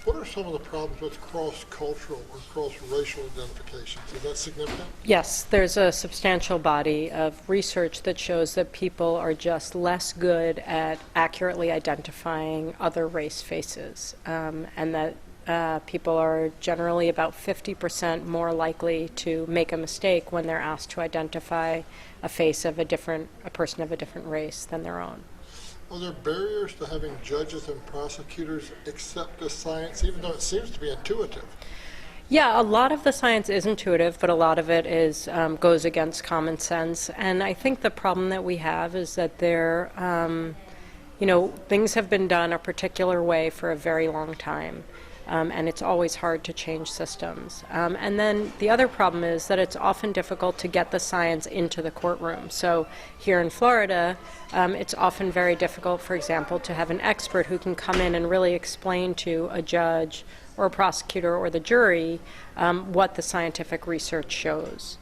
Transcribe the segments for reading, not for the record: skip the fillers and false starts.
What are some of the problems with cross-cultural or cross-racial identifications? Is that significant? Yes, there's a substantial body of research that shows that people are just less good at accurately identifying other race faces, and that people are generally about 50% more likely to make a mistake when they're asked to identify a face of a person of a different race than their own. Are there barriers to having judges and prosecutors accept the science, even though it seems to be intuitive? Yeah, a lot of the science is intuitive, but a lot of it is goes against common sense. And I think the problem that we have is that things have been done a particular way for a very long time. And it's always hard to change systems. And then the other problem is that it's often difficult to get the science into the courtroom. So here in Florida, it's often very difficult, for example, to have an expert who can come in and really explain to a judge or a prosecutor or the jury what the scientific research shows.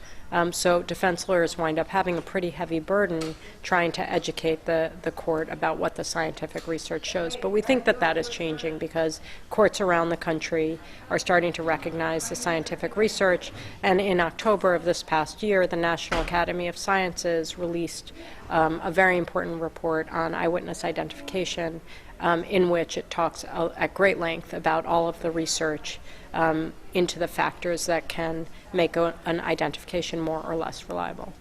So defense lawyers wind up having a pretty heavy burden trying to educate the court about what the scientific research shows. But we think that that is changing because courts around the country are starting to recognize the scientific research. And in October of this past year, the National Academy of Sciences released a very important report on eyewitness identification in which it talks at great length about all of the research into the factors that can make an identification more or less reliable.